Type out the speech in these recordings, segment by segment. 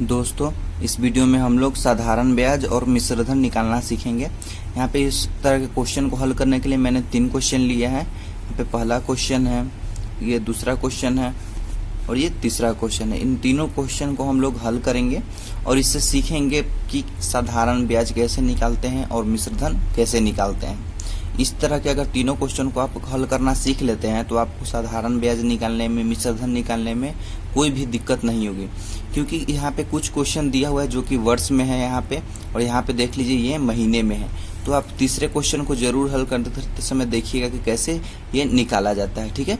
दोस्तों, इस वीडियो में हम लोग साधारण ब्याज और मिश्रधन निकालना सीखेंगे। यहाँ पे इस तरह के क्वेश्चन को हल करने के लिए मैंने 3 क्वेश्चन लिए हैं। यहाँ पे पहला क्वेश्चन है, ये दूसरा क्वेश्चन है और ये तीसरा क्वेश्चन है। इन तीनों क्वेश्चन को हम लोग हल करेंगे और इससे सीखेंगे कि साधारण ब्याज कैसे निकालते हैं और मिश्रधन कैसे निकालते हैं। इस तरह के अगर तीनों क्वेश्चन को आप हल करना सीख लेते हैं तो आपको साधारण ब्याज निकालने में, मिश्रधन निकालने में कोई भी दिक्कत नहीं होगी, क्योंकि यहाँ पे कुछ क्वेश्चन दिया हुआ है जो कि वर्ष में है यहाँ पे, और यहाँ पे देख लीजिए ये महीने में है। तो आप तीसरे क्वेश्चन को जरूर हल करते समय देखिएगा कि कैसे ये निकाला जाता है। ठीक है,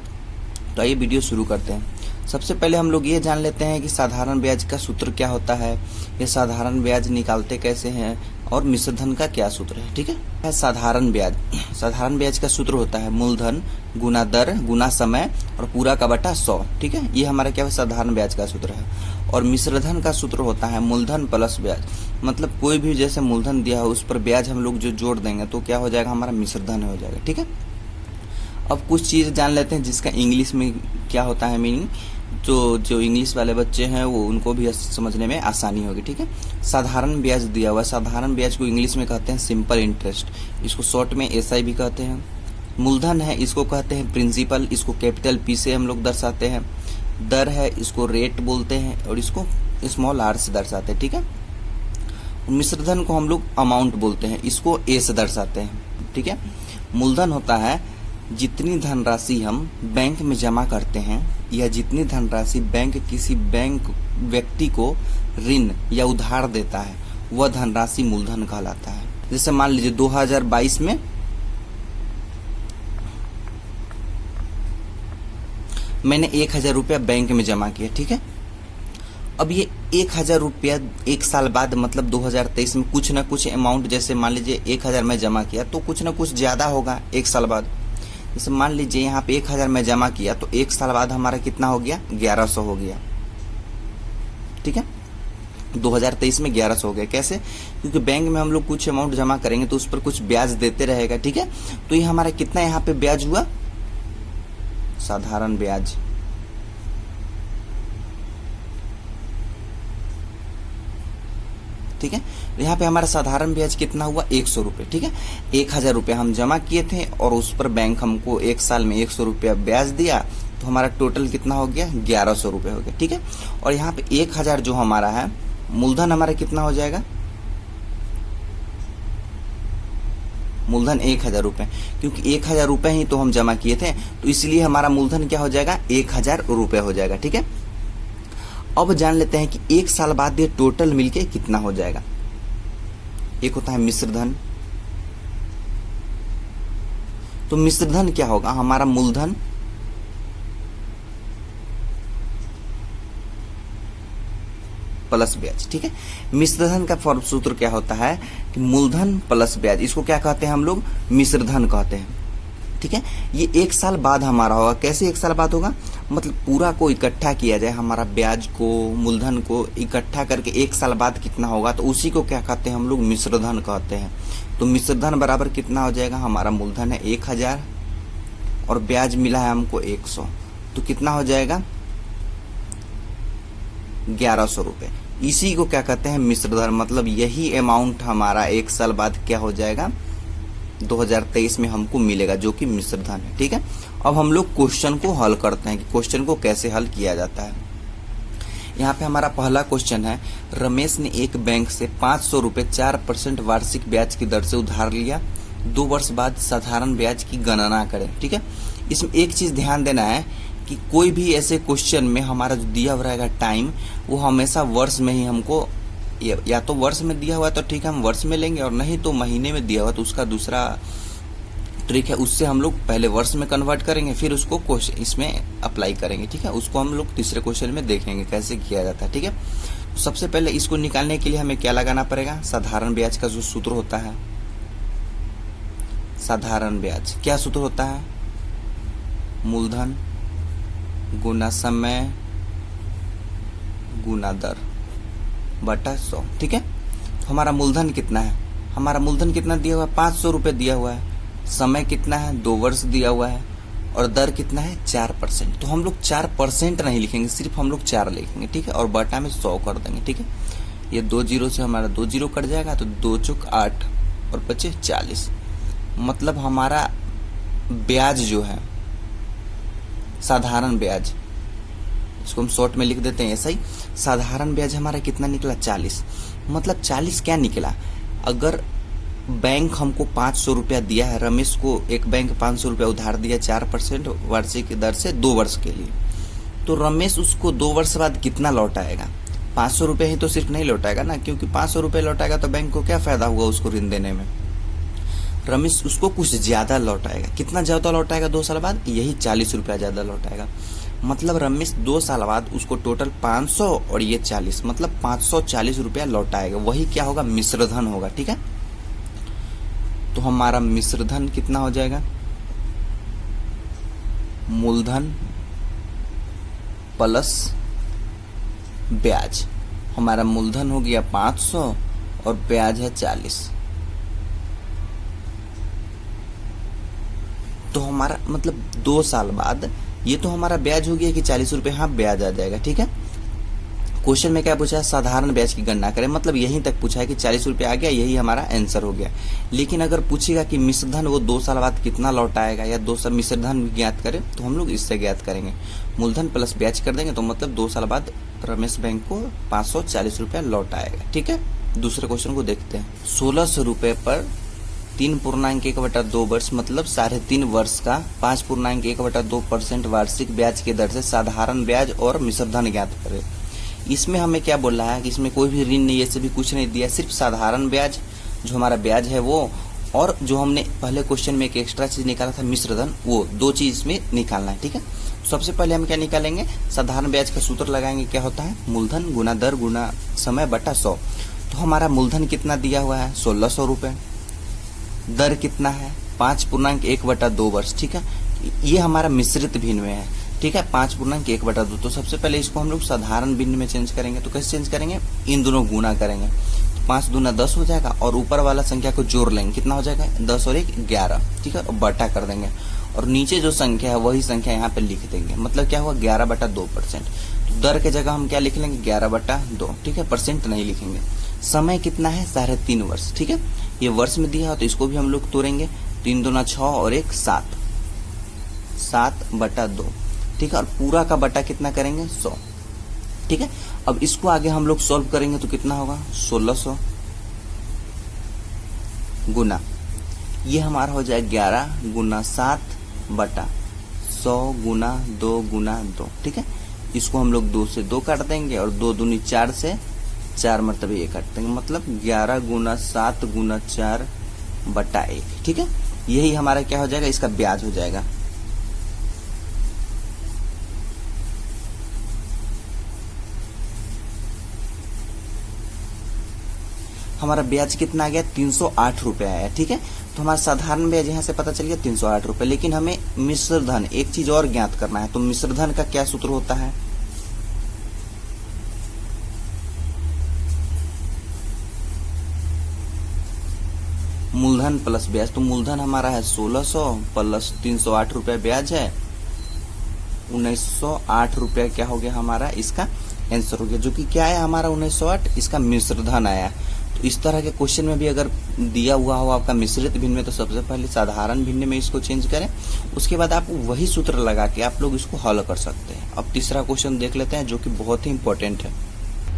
तो आइए वीडियो शुरू करते हैं। सबसे पहले हम लोग ये जान लेते हैं कि साधारण ब्याज का सूत्र क्या होता है, ये साधारण ब्याज निकालते कैसे हैं और मिश्रधन का क्या सूत्र है। ठीक है, साधारण ब्याज का सूत्र होता है मूलधन गुना दर गुना समय और पूरा का बटा 100। ठीक है, ये हमारा क्या है, साधारण ब्याज का सूत्र है। और मिश्रधन का सूत्र होता है मूलधन प्लस ब्याज, मतलब कोई भी जैसे मूलधन दिया हो उस पर ब्याज हम लोग जो जोड़ देंगे तो क्या हो जाएगा, हमारा मिश्रधन हो जाएगा। ठीक है, अब कुछ चीज जान लेते हैं जिसका इंग्लिश में क्या होता है मीनिंग, तो जो इंग्लिश वाले बच्चे हैं वो उनको भी समझने में आसानी होगी। ठीक है, साधारण ब्याज दिया हुआ है, साधारण ब्याज को इंग्लिश में कहते हैं सिंपल इंटरेस्ट, इसको शॉर्ट में एसआई भी कहते हैं। मूलधन है, इसको कहते हैं प्रिंसिपल, इसको कैपिटल पी से हम लोग दर्शाते हैं। दर है, इसको रेट बोलते हैं और इसको स्मॉल आर से दर्शाते हैं। ठीक है, मिश्रधन को हम लोग अमाउंट बोलते हैं, इसको ए से दर्शाते हैं। ठीक है, मूलधन होता है जितनी धनराशि हम बैंक में जमा करते हैं या जितनी धनराशि बैंक किसी बैंक व्यक्ति को ऋण या उधार देता है वह धनराशि मूलधन कहलाता है। जैसे मान लीजिए 2022 में मैंने 1000 रुपया बैंक में जमा किया। ठीक है, अब ये 1000 रुपया एक साल बाद मतलब 2023 में कुछ ना कुछ अमाउंट, जैसे मान लीजिए 1000 में जमा किया तो कुछ ना कुछ ज्यादा होगा एक साल बाद। जैसे मान लीजिए यहाँ पे 1000 में जमा किया तो एक साल बाद हमारा कितना हो गया, 1100 हो गया। ठीक है, 2023 में 1100 हो गया। कैसे, क्योंकि बैंक में हम लोग कुछ अमाउंट जमा करेंगे तो उस पर कुछ ब्याज देते रहेगा। ठीक है, तो ये हमारा कितना यहाँ पे ब्याज हुआ, साधारण ब्याज। ठीक है, यहाँ पे हमारा साधारण ब्याज कितना हुआ, 100 रुपए। ठीक है, 1000 रुपया हम जमा किए थे और उस पर बैंक हमको एक साल में 100 रुपया ब्याज दिया, तो हमारा टोटल कितना हो गया, 1100 रुपये हो गया। ठीक है, और यहाँ पे 1000 जो हमारा है, मूलधन हमारा कितना हो जाएगा, मूलधन 1000 रुपये, क्योंकि 1000 रुपये ही तो हम जमा किए थे तो इसलिए हमारा मूलधन क्या हो जाएगा, 1000 रुपये हो जाएगा। ठीक है, अब जान लेते हैं कि एक साल बाद ये टोटल मिलके कितना हो जाएगा। एक होता है मिश्रधन, तो मिश्रधन क्या होगा, हमारा मूलधन प्लस ब्याज। ठीक है, मिश्रधन का फॉर्म सूत्र क्या होता है कि मूलधन प्लस ब्याज, इसको क्या कहते हैं हम लोग, मिश्रधन कहते हैं। ठीक है, ये एक साल बाद हमारा होगा। कैसे एक साल बाद होगा, मतलब पूरा को इकट्ठा किया जाए, हमारा ब्याज को मूलधन को इकट्ठा करके एक साल बाद कितना होगा तो उसी को क्या कहते हैं हम लोग, मिश्रधन कहते हैं। तो मिश्रधन बराबर कितना हो जाएगा, हमारा मूलधन है 1000 और ब्याज मिला है हमको 100, तो कितना हो जाएगा, 1100 रुपए। इसी को क्या कहते हैं, मिश्रधन, मतलब यही अमाउंट हमारा एक साल बाद क्या हो जाएगा, 2023 में हमको मिलेगा, जो कि मिश्रधन है। ठीक है, अब हम लोग क्वेश्चन को हल करते हैं कि क्वेश्चन को कैसे हल किया जाता है। यहाँ पे हमारा पहला क्वेश्चन है, रमेश ने एक बैंक से 500 रुपए 4% वार्षिक ब्याज की दर से उधार लिया, 2 वर्ष बाद साधारण ब्याज की गणना करें। ठीक है, इसमें एक चीज ध्यान देना है कि कोई भी ऐसे क्वेश्चन में हमारा जो दिया हुआ रहेगा टाइम, वो हमेशा वर्ष में ही हमको, या तो वर्ष में दिया हुआ है तो ठीक है हम वर्ष में लेंगे, और नहीं तो महीने में दिया हुआ तो उसका दूसरा ट्रिक है, उससे हम लोग पहले वर्ष में कन्वर्ट करेंगे फिर उसको इसमें अप्लाई करेंगे। ठीक है, उसको हम लोग तीसरे क्वेश्चन में देखेंगे कैसे किया जाता है। ठीक है, तो सबसे पहले इसको निकालने के लिए हमें क्या लगाना पड़ेगा, साधारण ब्याज का जो सूत्र होता है, साधारण ब्याज क्या सूत्र होता है, मूलधन गुना समय गुना दर बटा 100। ठीक है, तो हमारा मूलधन कितना है, हमारा मूलधन कितना दिया हुआ है, 500 रुपये दिया हुआ है। समय कितना है, 2 वर्ष दिया हुआ है। और दर कितना है 4%। तो हम लोग 4% नहीं लिखेंगे, सिर्फ हम लोग 4 लिखेंगे, ठीक है, और बटा में 100 कर देंगे, ठीक है। ये 2 जीरो से हमारा 2 जीरो कट जाएगा, तो 2 चौक 8 और 25 40। मतलब हमारा ब्याज जो है, साधारण ब्याज, इसको हम शॉर्ट में लिख देते हैं ऐसा ही, साधारण ब्याज हमारा कितना निकला 40। मतलब 40 क्या निकला, अगर बैंक हमको 500 रुपया दिया है, रमेश को एक बैंक 500 रुपया उधार दिया 4% वार्षिक दर से 2 वर्ष के लिए, तो रमेश उसको 2 वर्ष बाद कितना लौटाएगा? 500 रुपये ही तो सिर्फ नहीं लौटाएगा ना, क्योंकि 500 रुपये लौटाएगा तो बैंक को क्या फायदा हुआ उसको ऋण देने में। रमेश उसको कुछ ज्यादा लौटाएगा। कितना ज्यादा लौटाएगा 2 साल बाद? यही 40 रुपया ज्यादा लौटाएगा। मतलब रमेश 2 साल बाद उसको टोटल 500 और ये 40, मतलब 540 रुपया लौटाएगा। वही क्या होगा? मिश्रधन होगा, ठीक है। तो हमारा मिश्रधन कितना हो जाएगा? मूलधन प्लस ब्याज। हमारा मूलधन हो गया 500 और ब्याज है 40। तो हमारा मतलब 2 साल बाद ये तो हमारा ब्याज हो गया कि 40 रुपये, हाँ ब्याज आ जाएगा, ठीक है। क्वेश्चन में क्या पूछा है? साधारण ब्याज की गणना करें, मतलब यहीं तक पूछा है कि 40 रुपये आ गया, यही हमारा आंसर हो गया। लेकिन अगर पूछेगा कि मिश्रधन वो 2 साल बाद कितना लौटाएगा या 2 साल मिश्रधन ज्ञात करें, तो हम लोग इससे ज्ञात करेंगे, मूलधन प्लस ब्याज कर देंगे, तो मतलब 2 साल बाद रमेश बैंक को 540 रुपया लौटाएगा, ठीक है। दूसरे क्वेश्चन को देखते हैं। 1600 रुपये पर 3.1/2 वर्ष मतलब 3.5 वर्ष का 5.1/2% वार्षिक ब्याज की दर से साधारण ब्याज और मिश्रधन ज्ञात करें। इसमें हमें क्या बोल रहा है कि इसमें कोई भी ऋण नहीं, ये भी कुछ नहीं दिया, सिर्फ साधारण ब्याज जो हमारा ब्याज है वो, और जो हमने पहले क्वेश्चन में एक एक्स्ट्रा चीज निकाला था मिश्रधन, वो 2 चीज इसमें निकालना है, ठीक है। सबसे पहले हम क्या निकालेंगे? साधारण ब्याज का सूत्र लगाएंगे, क्या होता है? मूलधन गुना दर गुना समय बटा 100। तो हमारा मूलधन कितना दिया हुआ है? 1600 रुपये। दर कितना है? 5.1/2 वर्ष, ठीक है। ये हमारा मिश्रित भिन्न में है, ठीक है, 5.1/2। तो सबसे पहले इसको हम लोग साधारण भिन्न में चेंज करेंगे। तो कैसे चेंज करेंगे? इन दोनों गुना करेंगे, तो 5 दूना 10 हो जाएगा, और ऊपर वाला संख्या को जोड़ लेंगे, कितना हो जाएगा? 10 और 1 11, ठीक है, और बटा कर देंगे, और नीचे जो संख्या है वही संख्या यहाँ पे लिख देंगे। मतलब क्या हुआ? 11/2%। तो दर के जगह हम क्या लिख लेंगे? 11/2, ठीक है, परसेंट नहीं लिखेंगे। समय कितना है? 3.5 वर्ष, ठीक है। ये वर्ष में दिया है तो इसको भी हम लोग तोड़ेंगे, 3 दूना 6 और 1 7, 7/2, ठीक है, और पूरा का बटा कितना करेंगे? 100, ठीक है। अब इसको आगे हम लोग सॉल्व करेंगे तो कितना होगा? 1600 गुना, ये हमारा हो जाए 11 गुना 7/100 गुना 2 गुना 2, ठीक है। इसको हम लोग 2 से 2 काट देंगे, और 2 दूनी 4 से 4 मरतबे ये काट देंगे, मतलब 11 गुना 7 गुना 4/1, ठीक है। यही हमारा क्या हो जाएगा? इसका ब्याज हो जाएगा। हमारा ब्याज कितना आ गया? 308 रुपये आया, ठीक है। तो हमारा साधारण ब्याज यहाँ से पता चल गया 308 रुपये। लेकिन हमें मिश्रधन एक चीज और ज्ञात करना है। तो मिश्रधन का क्या सूत्र होता है? मूलधन प्लस ब्याज। तो मूलधन हमारा है 1600 प्लस 308 रुपये ब्याज है, 1908 रुपया क्या हो गया हमारा? इसका आंसर हो गया, जो कि क्या है हमारा? 1908, इसका मिश्रधन आया। तो इस तरह के क्वेश्चन में भी अगर दिया हुआ हो आपका मिश्रित भिन्न में, तो सबसे पहले साधारण भिन्न में इसको चेंज करें, उसके बाद आप वही सूत्र लगा के आप लोग इसको हल कर सकते हैं। अब तीसरा क्वेश्चन देख लेते हैं, जो कि बहुत ही इंपॉर्टेंट है।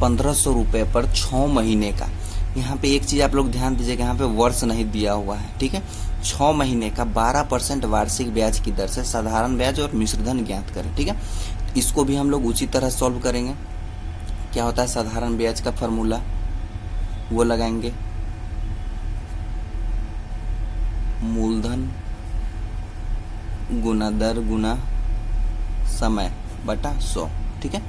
1500 रुपये पर 6 महीने का, यहाँ पे एक चीज आप लोग ध्यान दीजिएगा, यहाँ पे वर्ष नहीं दिया हुआ है, ठीक है। 6 महीने का 12% वार्षिक ब्याज की दर से साधारण ब्याज और मिश्रधन ज्ञात करें, ठीक है। इसको भी हम लोग उसी तरह सॉल्व करेंगे। क्या होता है साधारण ब्याज का फॉर्मूला? वो लगाएंगे, मूलधन गुना दर गुना समय बटा 100, ठीक है।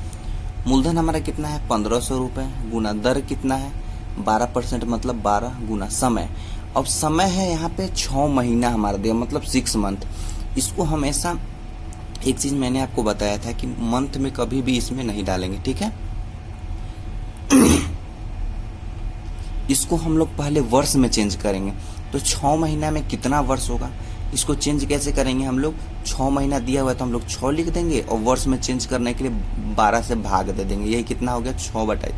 मूलधन हमारा कितना है? 1500 रुपये, गुना दर कितना है? 12%, मतलब 12 गुना समय। अब समय है यहाँ पे 6 महीना हमारा दिया, मतलब 6 मंथ। इसको हमेशा एक चीज मैंने आपको बताया था कि मंथ में कभी भी इसमें नहीं डालेंगे, ठीक है। इसको हम लोग पहले वर्ष में चेंज करेंगे। तो 6 महीना में कितना वर्ष होगा? इसको चेंज कैसे करेंगे हम लोग, 6 महीना दिया हुआ है तो हम लोग 6 लिख देंगे और वर्ष में चेंज करने के लिए 12 से भाग दे देंगे। यही कितना हो गया, 6/3।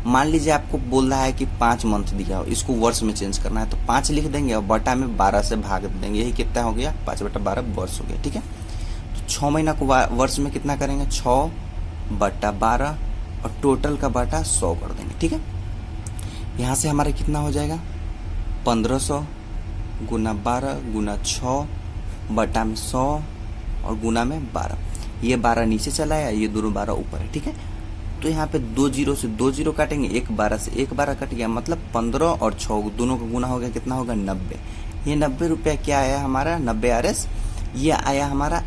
मान लीजिए आपको बोल रहा है कि 5 मंथ दिया हो, इसको वर्ष में चेंज करना है तो 5 लिख देंगे और बटा में 12 से भाग दे देंगे। यही कितना हो गया, 5/12 वर्ष हो गया। ठीक है, तो 6 महीना को वर्ष में कितना करेंगे, 6/12 और टोटल का बटा 100 कर देंगे। ठीक है, यहाँ से हमारा कितना हो जाएगा, 1500 गुना 12 गुना 6 बटा में 100 और गुना में 12। ये 12 नीचे चला है, ये दोनों 12 ऊपर है। ठीक है, तो यहाँ पे 2 जीरो से 2 जीरो काटेंगे, 1 12 से 1 12 कट गया, मतलब 15 और 6 दोनों का गुना हो गया, कितना होगा, 90। ये 90 रुपया क्या आया हमारा, 90 RS। ये आया हमारा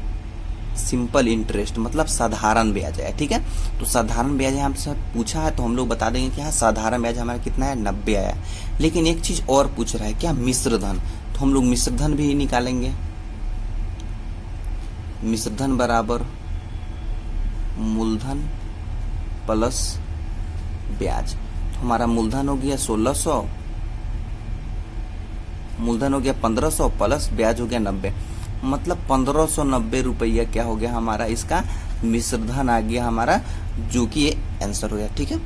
सिंपल इंटरेस्ट, मतलब साधारण ब्याज है। ठीक है, तो साधारण ब्याज हमसे पूछा है तो हम लोग बता देंगे कि हाँ साधारण ब्याज हमारा कितना है, 90 आया। लेकिन एक चीज और पूछ रहा है, क्या मिश्रधन, तो हम लोग मिश्रधन भी निकालेंगे। मिश्रधन बराबर मूलधन प्लस ब्याज। तो हमारा मूलधन हो गया 1600, मूलधन हो गया 1500 प्लस ब्याज हो गया 90, मतलब 1590 रुपया क्या हो गया हमारा, इसका मिश्रधन आ गया हमारा, जो कि ये आंसर हो गया। ठीक है।